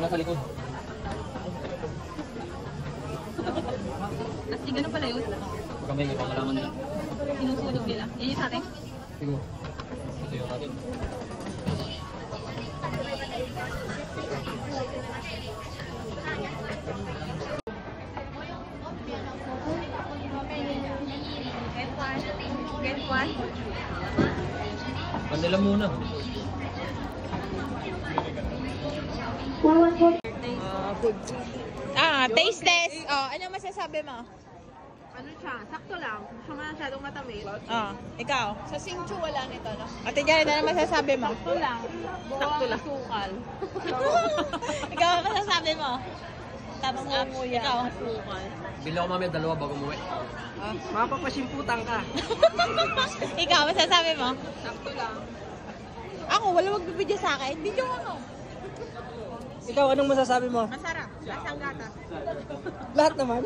nasa likod. At di ganun pala yun. Kami, yung pangalaman nila. Sinusunog nila. Yan yung sa atin. Siguro. Ito yung atin. Get one. Kanila muna. Taste test. Ano masasabi mo? Ano siya? Sakto lang. Siya masyadong matamis. Ikaw? Sa Singchu wala nito, no? Ate Jared, ano masasabi mo? Sakto lang. Sakto lang. Sukal. Ikaw, ano masasabi mo? Tapos nguya. Ikaw? Sukal. Bili ako mamaya dalawa bago umuwi. Mapapasimputan ka. Ikaw, masasabi mo? Sakto lang. Ako, wala magbibidyo sa akin. Video ako. Ikaw, anong masasabi mo? Masarap. Lasang gatas. Lahat naman.